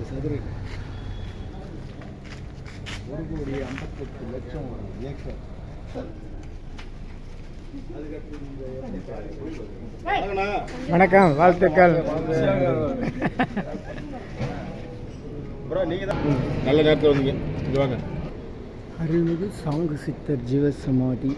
சதுர 1,58,00,000 ஏக்கர். வணக்கம், வாழ்த்துக்கள். நல்ல நேரத்தில் வந்தீங்க. இங்கே வாங்க. அருள்மிகு சாங்கு சித்தர் ஜீவசமாதி.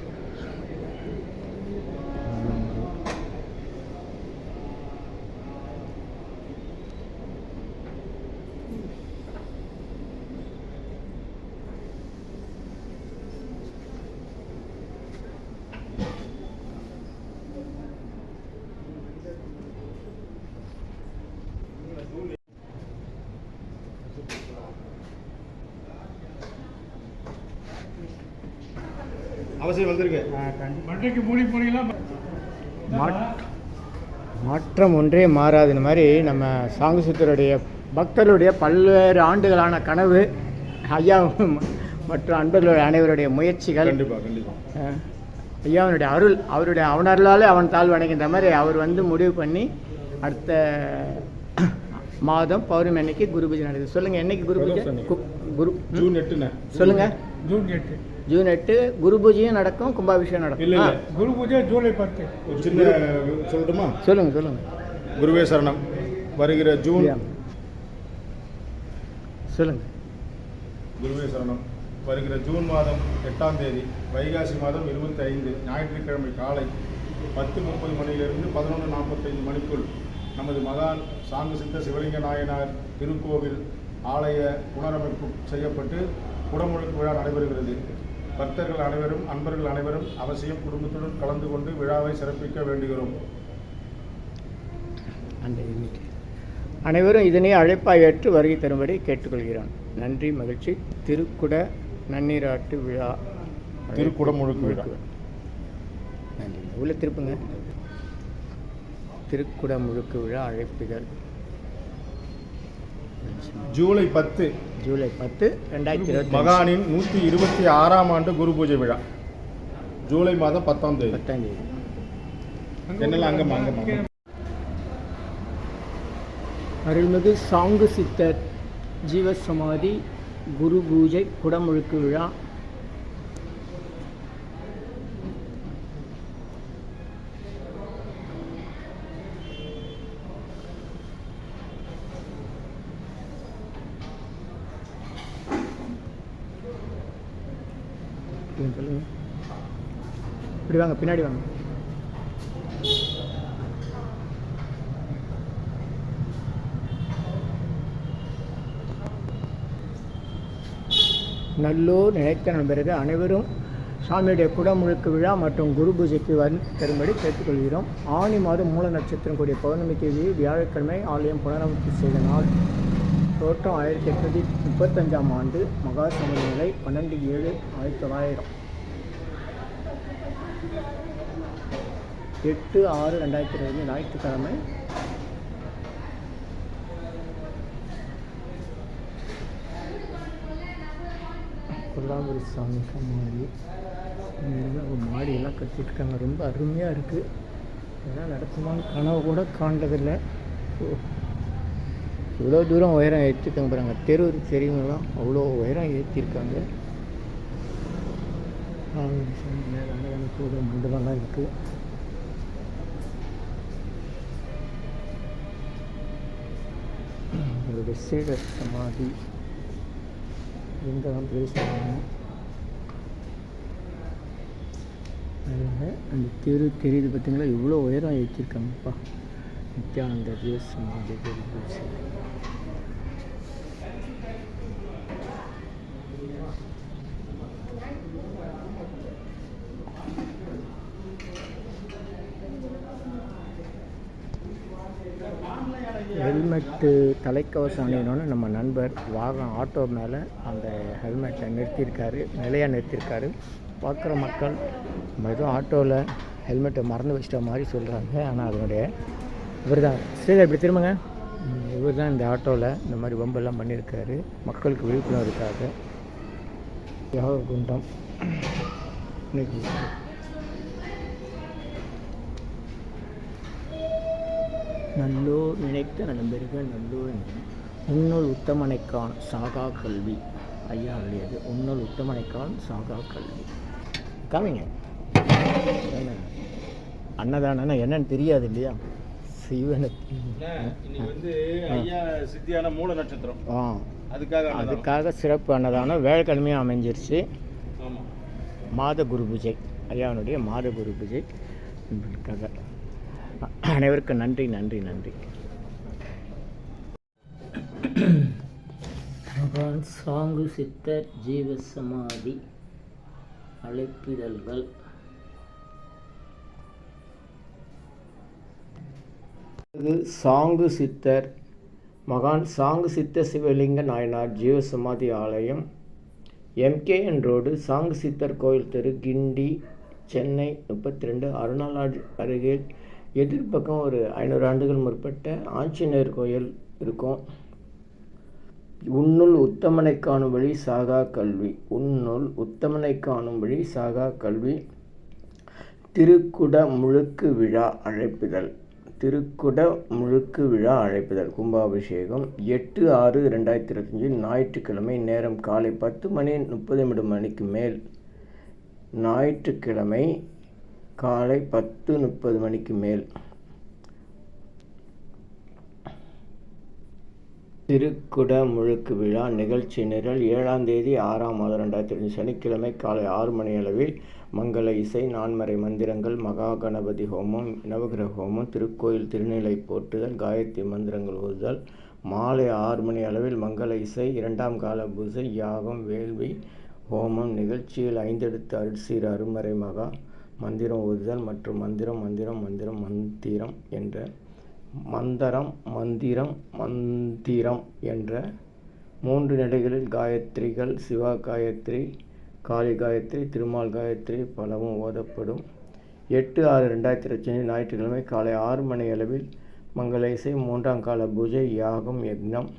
அவசியம் வந்திருக்கு. மாற்றம் ஒன்றே மாறாது. இந்த மாதிரி நம்ம சாங்கு சித்தருடைய பக்தர்களுடைய பல்வேறு ஆண்டுகளான கனவு, ஐயா மற்றும் அன்பர்களுடைய அனைவருடைய முயற்சிகள், ஐயாவனுடைய அருள், அவருடைய அவனர்களாலே அவன் தாழ் வணங்கின்ற மாதிரி அவர் முடிவு பண்ணி அடுத்த மாதம் பௌர்ணமி அன்னைக்கு குரு பூஜை நடக்குது. சொல்லுங்கள், என்னைக்கு குரு பூஜை? ஜூன் 8. சொல்லுங்கள், ஜூன் 8 குரு பூஜையும் நடக்கும், கும்பாபிஷேகம் நடக்கும். குரு பூஜை ஜூலை 10. ஒரு சின்ன சொல்லட்டுமா? சொல்லுங்கள். குருவே சரணம். வருகிற ஜூன், சொல்லுங்கள். குருவே சரணம். வருகிற ஜூன் மாதம் 8ஆம் தேதி, வைகாசி மாதம் 25 ஞாயிற்றுக்கிழமை காலை 10:30 மணியிலிருந்து 11:45 மணிக்குள் நமது மகான் சாங்கு சித்த சிவலிங்க நாயனார் திருக்கோவில் ஆலய புனரமைப்பு செய்யப்பட்டு குடமுழுக்கு விழா நடைபெறுகிறது. பக்தர்கள் அனைவரும், அன்பர்கள் அனைவரும் அவசியம் குடும்பத்துடன் கலந்து கொண்டு விழாவை சிறப்பிக்க வேண்டுகிறோம். அனைவரும் இதனை அழைப்பாய் ஏற்று வருகை தரும்படி கேட்டுக்கொள்கிறோம். நன்றி, மகிழ்ச்சி. திருக்குட நன்னீராட்டு விழா, திருக்குடமுழுக்கு விழா. நன்றி. உள்ள திருப்புங்க. திருக்குடமுழுக்கு விழா அழைப்புகள் ஜூலை 10, 2020 மகானின் 126ஆம் ஆண்டு குரு பூஜை விழா. ஜூலை மாதம் 10ஆம் தேதி. என்னெல்லாம் அங்கம்மா? அருள்மிகு சாங்கு சித்தர் ஜீவசமாதி குரு பூஜை குடமுழுக்கு விழா சொல்லுங்க. இப்படி வாங்க, பின்னாடி வாங்க. நல்லோர் நினைத்த நண்பர்கள் அனைவரும் சாமியுடைய குடமுழுக்கு விழா மற்றும் குரு பூஜைக்கு தரும்படி கேட்டுக்கொள்கிறோம். ஆனி மாதம் மூல நட்சத்திரம் கூடிய பௌர்ணமி தேதி வியாழக்கிழமை ஆலயம் புனரமைப்பு செய்த நாள். தோற்றம் 1835ஆம் ஆண்டு. மகா சமய நிலை 12/7/1900. 8/6/2020 ஞாயிற்றுக்கிழமை. கொல்லாபுரி சாமி சமாதி. மாடியெல்லாம் கட்டியிருக்காங்க, ரொம்ப அருமையாக இருக்குது. இதெல்லாம் நடத்துமான்னு கனவு கூட காண்டதில்லை. இவ்வளோ தூரம் உயரம் ஏற்றிருக்காங்க பாருங்க. தெருவுக்கு தெரியுங்களா, அவ்வளோ உயரம் ஏற்றிருக்காங்க. மண்டபம்லாம் இருக்குது. ஒரு விசேட சமாதி எங்கெல்லாம் பேசுகிறாங்க. அந்த தெரு தெரியுது பார்த்தீங்களா, இவ்வளோ உயரம் ஏற்றிருக்காங்கப்பா. நித்யானந்த ஜீவசமாதி குரு பூஜை. ஹெல்மெட்டு தலைக்கவசம் அணியணும்னு நம்ம நண்பர் ஆட்டோ மேலே அந்த ஹெல்மெட்டை நிலையாக நிறுத்தியிருக்காரு. பார்க்குற மக்கள் நம்ம எதுவும் ஆட்டோவில் ஹெல்மெட்டை மறந்து வச்சிட்ட மாதிரி சொல்கிறாங்க. ஆனால் அதனுடைய இவர் தான் ஸ்டேஜ் இப்படி திரும்புங்க. இவர் தான் இந்த ஆட்டோவில் இந்த மாதிரி வம்பெல்லாம் பண்ணியிருக்காரு மக்களுக்கு விழிப்புணர்வுக்காக. யாககுண்டம் நல்லோர் நினைத்த நண்பர்கள் நல்லோர் உன்னுள் உத்தமனைக்கான் சாகா கல்வி ஐயா எழுதியது. உன்னுள் உத்தமனைக்கான் சாகா கல்வி. காமிங்க. அன்னதானம்னா என்னன்னு தெரியாது இல்லையா? சிவனுக்கு இன்னைக்கு வந்து ஐயா சித்தியான மூல நட்சத்திரம். அதுக்காக சிறப்பு அன்னதானம் வேலைக்கிழமையும் அமைஞ்சிருச்சு. ஆமாம், மாத குரு பூஜை, ஐயாவனுடைய மாத குரு பூஜை. அனைவருக்கும் நன்றி நன்றி நன்றி. மகான் சாங்கு சித்தர் ஜீவ சமாதி அழைப்பிதழ்கள். இது சாங்கு சித்தர் மகான் சாங்கு சித்த சிவலிங்க நாயனார் ஜீவசமாதி ஆலயம், MKN ரோடு, சாங்கு சித்தர் கோயில் தெரு, கிண்டி, சென்னை 32. அருணாலாஜ் அருகே எதிர்ப்பக்கம் ஒரு 500 ஆண்டுகள் முற்பட்ட ஆஞ்சநேயர் கோயில் இருக்கும். உன்னுள் உத்தமனை காணும் வழி சாகா கல்வி. உன்னுள் உத்தமனை காணும் வழி சாகா கல்வி. திருக்குட முழுக்கு விழா அழைப்பிதழ். திருக்குட முழுக்கு விழா அழைப்பிதழ். கும்பாபிஷேகம் 8/6/2025 ஞாயிற்றுக்கிழமை. நேரம் காலை 10:30 மேல். ஞாயிற்றுக்கிழமை காலை 10:30 மேல். திருக்குட முழுக்கு விழா நிகழ்ச்சி நிரல் 7ஆம் தேதி 6ஆம் மாதம் 2025 சனிக்கிழமை காலை 6 மணியளவில் மங்கள இசை, நான்மறை மந்திரங்கள், மகா கணபதி ஹோமம், நவகிரக ஹோமம், திருக்கோயில் திருநிலை போற்றுதல், காயத்ரி மந்திரங்கள் ஓதுதல். மாலை 6 மணி அளவில் மங்கள இசை, 2ஆம் கால பூஜை, யாகம், வேள்வி ஹோமம். நிகழ்ச்சியில் 5 எழுத்து அருட்சீர் அருமறை மகா மந்திரம் ஓதுதல் மற்றும் மந்திரம் மந்திரம் மந்திரம் மந்திரம் என்ற மந்திரம் என்ற 3 நிலைகளில் காயத்ரிகள், சிவா காயத்ரி, காளி காயத்ரி, திருமால் காயத்ரி பலவும் ஓதப்படும். 8/6/2025 ஞாயிற்றுக்கிழமை காலை 6 மணி அளவில் மங்கள இசை, 3ஆம் கால பூஜை, யாகம், யக்னம்,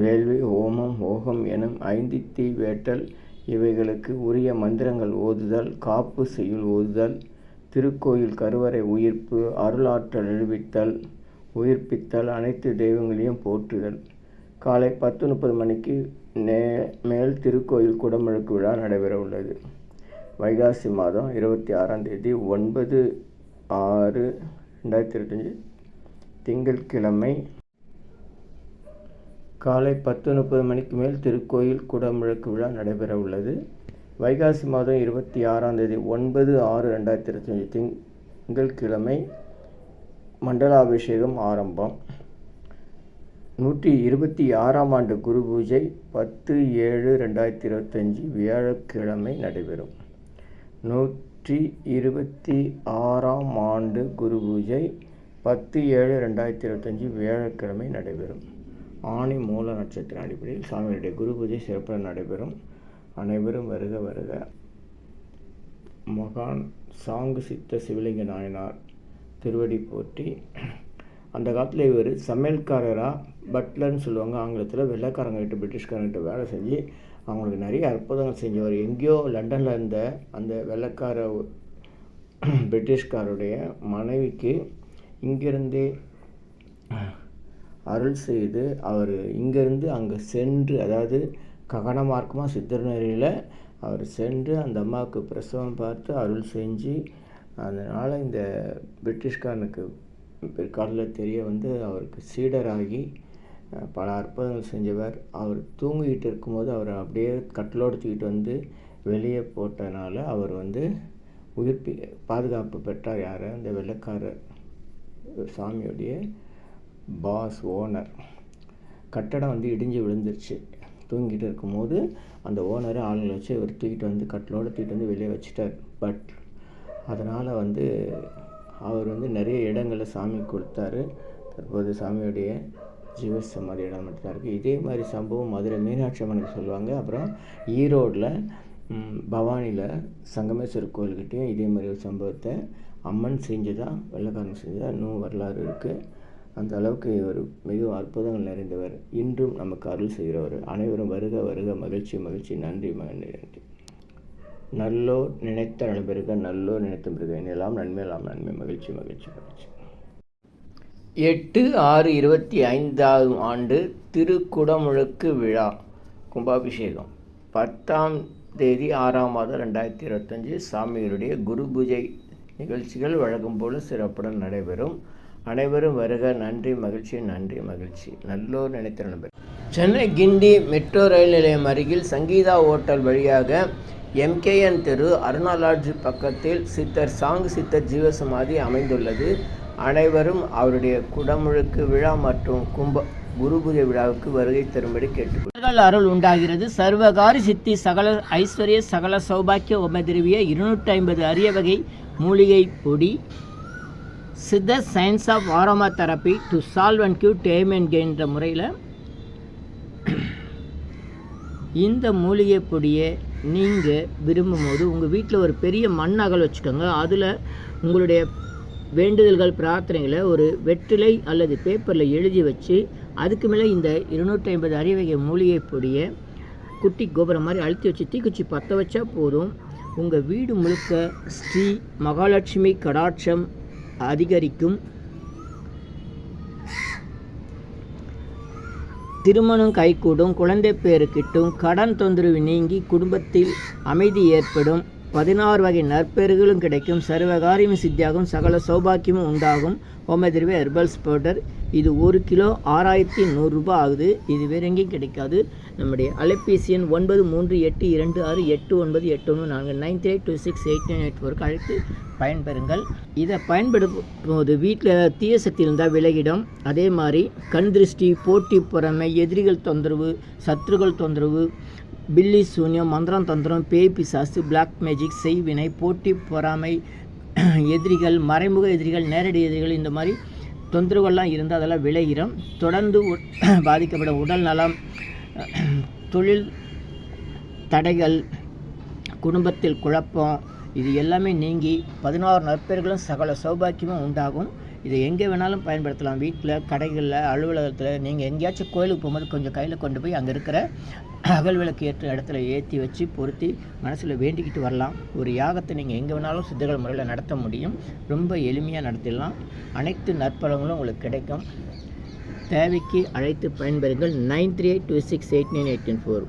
வேள்வி, ஹோமம், ஓகம் எனும் 5 தீ வேட்டல். இவைகளுக்கு உரிய மந்திரங்கள் ஓதுதல், காப்பு செய்யுள் ஓதுதல், திருக்கோயில் கருவறை உயிர்ப்பு, அருளாற்றல் எழுவித்தல், உயிர்ப்பித்தல், அனைத்து தெய்வங்களையும் போற்றுதல். காலை 10:30 மணிக்கு மேல் திருக்கோயில் குடமுழுக்கு விழா நடைபெற உள்ளது. வைகாசி மாதம் 26ஆம் தேதி 9/6/2025 திங்கட்கிழமை காலை 10:30 மணிக்கு மேல் திருக்கோயில் குடமுழுக்கு விழா நடைபெற உள்ளது. வைகாசி மாதம் 26ஆம் தேதி 9/6/2025 திங்கட்கிழமை மண்டலாபிஷேகம் ஆரம்பம். 126ஆம் ஆண்டு குரு பூஜை 10/7/2025 வியாழக்கிழமை நடைபெறும். 126ஆம் ஆண்டு குரு பூஜை 10/7/2025 வியாழக்கிழமை நடைபெறும். ஆணி மூல நட்சத்திர அடிப்படையில் சாமியுடைய குரு பூஜை சிறப்பாக நடைபெறும். அனைவரும் வருக வருக. மகான் சாங்கு சித்த சிவலிங்க நாயனார் திருவடி போற்றி. அந்த காலத்தில் இவர் சமையல்காரராக, பட்லர்னு சொல்லுவாங்க ஆங்கிலத்தில், வெள்ளைக்காரங்கிட்ட பிரிட்டிஷ்காரங்கிட்ட வேலை செஞ்சு அவங்களுக்கு நிறைய அற்புதங்கள் செஞ்சவர். எங்கேயோ லண்டனில் இருந்த அந்த வெள்ளைக்கார பிரிட்டிஷ்காருடைய மனைவிக்கு இங்கிருந்தே அருள் செய்து அவர் இங்கேருந்து அங்கே சென்று, அதாவது ககன மார்க்கமாக சித்தர்நெறியில் அவர் சென்று அந்த அம்மாவுக்கு பிரசவம் பார்த்து அருள் செஞ்சு, அதனால் இந்த பிரிட்டிஷ்காரனுக்கு பிற்காலத்தில் தெரிய வந்து அவருக்கு சீடராகி பல அற்புதங்கள் செஞ்சவர். அவர் தூங்கிக்கிட்டு இருக்கும்போது அவர் அப்படியே கட்டிலோடு தூக்கிட்டு வந்து வெளியே போட்டனால அவர் வந்து பாதுகாப்பு பெற்றார். யார்? அந்த வெள்ளைக்காரர் சாமியுடைய பாஸ், ஓனர். கட்டடம் வந்து இடிஞ்சு விழுந்துருச்சு. தூங்கிட்டு இருக்கும்போது அந்த ஓனரை ஆளுங்களை வச்சு இவர் தூக்கிட்டு வந்து கட்டிலோடு தூக்கிட்டு வந்து வெளியே வச்சுட்டார். பட் அதனால் வந்து அவர் வந்து நிறைய இடங்களில் சாமி கொடுத்தாரு. தற்போது சாமியுடைய ஜீவசமாதி இடம் மட்டும்தான் இருக்குது. இதே மாதிரி சம்பவம் மதுரை மீனாட்சி அம்மனுக்கு சொல்லுவாங்க. அப்புறம் ஈரோடில் பவானியில் சங்கமேஸ்வரர் கோயில்கிட்டையும் இதே மாதிரி ஒரு சம்பவத்தை அம்மன் செஞ்சதா, வெள்ளைக்காரன் செஞ்சதா இன்னும் வரலாறு இருக்குது. அந்த அளவுக்கு ஒரு மிகவும் அற்புதங்கள் நிறைந்தவர். இன்றும் நமக்கு அருள் செய்கிறவர். அனைவரும் வருக வருக. மகிழ்ச்சி மகிழ்ச்சி. நன்றி நன்றி. நல்லோர் நினைத்த நண்பருக, நல்லோர் நினைத்த பிறகு எல்லாம் நன்மை, எல்லாம் நன்மை. மகிழ்ச்சி மகிழ்ச்சி மகிழ்ச்சி. 8/6/25 ஆண்டு திருக்குடமுழுக்கு விழா கும்பாபிஷேகம் 10ஆம் தேதி 6ஆம் மாதம் 2025 சாமிகளுடைய குரு பூஜை நிகழ்ச்சிகள் வழக்கம் போல சிறப்புடன் நடைபெறும். அனைவரும் வருக. நன்றி மகிழ்ச்சி. நன்றி மகிழ்ச்சி. நல்லோர் நினைத்த நண்பர். சென்னை கிண்டி மெட்ரோ ரயில் நிலையம் அருகில் சங்கீதா ஓட்டல் வழியாக MKN தெரு அருணா லாட்ஜ் பக்கத்தில் சித்தர் சாங்கு சித்தர் ஜீவசமாதி அமைந்துள்ளது. அனைவரும் அவருடைய குடமுழுக்கு விழா மற்றும் குரு பூஜை விழாவுக்கு வருகை தரும்படி கேட்டுக்கொள்ளுங்கள். அருள் உண்டாகிறது. சர்வகாரி சித்தி சகல ஐஸ்வர்ய சகல சௌபாக்கிய உபதிரவிய 250 அரிய வகை மூலிகை பொடி Siddha science of aroma therapy to solve and cure them and கெயின்ற முறையில் இந்த மூலிகை பொடியை நீங்கள் விரும்பும்போது உங்கள் வீட்டில் ஒரு பெரிய மண் அகல் வச்சுக்கோங்க. அதில் உங்களுடைய வேண்டுதல்கள் பிரார்த்தனைகளை ஒரு வெற்றிலை அல்லது பேப்பரில் எழுதி வச்சு அதுக்கு மேலே இந்த 250 அரிய வகை மூலிகை பொடியை குட்டி கோபுரம் மாதிரி அழுத்தி வச்சு தீக்குச்சி பற்ற வச்சா போதும். உங்கள் வீடு முழுக்க ஸ்ரீ மகாலட்சுமி கடாட்சம் அதிகரிக்கும். திருமணம் கைகூடும். குழந்தை பேறு கிட்டும். கடன் தொந்தரவு நீங்கி குடும்பத்தில் அமைதி ஏற்படும். 16 வகை நற்பெருகளும் கிடைக்கும். சர்வகாரியம் சித்தியாகும். சகல சௌபாக்கியமும் உண்டாகும். ஹோமதிரவி ஹெர்பல்ஸ் பவுடர் இது 1 கிலோ 6100 ரூபாய் ஆகுது. இது வேற எங்கேயும் கிடைக்காது. நம்முடைய அலைபேசி எண் 9382689814 93826898 அழைத்து பயன்பெறுங்கள். இதை பயன்படுத்தும் போது வீட்டில் தீய சக்தி இருந்தால் விலகிடும். அதே மாதிரி கண் திருஷ்டி, போட்டி பொறாமை, எதிரிகள் தொந்தரவு, சத்துருகள் தொந்தரவு, பில்லி சூன்யம், மந்திரம் தந்திரம், பேய் பிசாசு, பிளாக் மேஜிக், செய்வினை, போட்டி பொறாமை, எதிரிகள், மறைமுக எதிரிகள், நேரடி எதிரிகள், இந்த மாதிரி தொந்தரவுகள்லாம் இருந்தால் அதெல்லாம் விளைகிறோம். தொடர்ந்து பாதிக்கப்படும் உடல் நலம், தொழில் தடைகள், குடும்பத்தில் குழப்பம், இது எல்லாமே நீங்கி 16 நற்பெயர்களும் சகல சௌபாக்கியமும் உண்டாகும். இதை எங்கே வேணாலும் பயன்படுத்தலாம். வீட்டில், கடைகளில், அலுவலகத்தில், நீங்கள் எங்கேயாச்சும் கோயிலுக்கு போகும்போது கொஞ்சம் கையில் கொண்டு போய் அங்கே இருக்கிற அகல் விளக்கு ஏற்ற இடத்துல ஏற்றி வச்சு பொருத்தி மனசில் வேண்டிக்கிட்டு வரலாம். ஒரு யாகத்தை நீங்கள் எங்கே வேணாலும் சித்தர்கள் முறையில் நடத்த முடியும். ரொம்ப எளிமையாக நடத்திடலாம். அனைத்து நற்பலங்களும் உங்களுக்கு கிடைக்கும். தேவைக்கு அழைத்து பயன்பெறுங்கள். 9382689814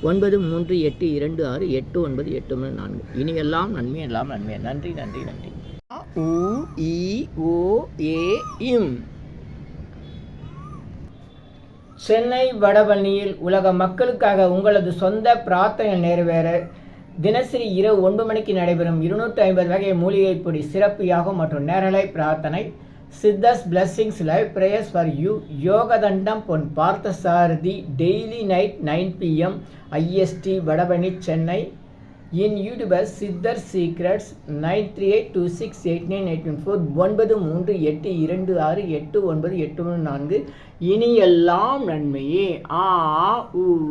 9382268984. இனியெல்லாம் நன்மை, எல்லாம் நன்மை. நன்றி நன்றி நன்றி. UEOAIM சென்னை வடபழனியில் உலக மக்களுக்காக உங்களது சொந்த பிரார்த்தனை நிறைவேற தினசரி இரவு 9 மணிக்கு நடைபெறும் 250 வகை மூலிகை பொடி சிறப்பு யாகம் மற்றும் நேரலை பிரார்த்தனை Siddhars blessings live prayers for you Yogathandam Pon Parthasarathy daily night 9 PM IST Vadapalani Chennai. In youtuber Siddhar secrets 9382689814 9382268984. இனியெல்லாம் நன்மையே. AUEOAIM.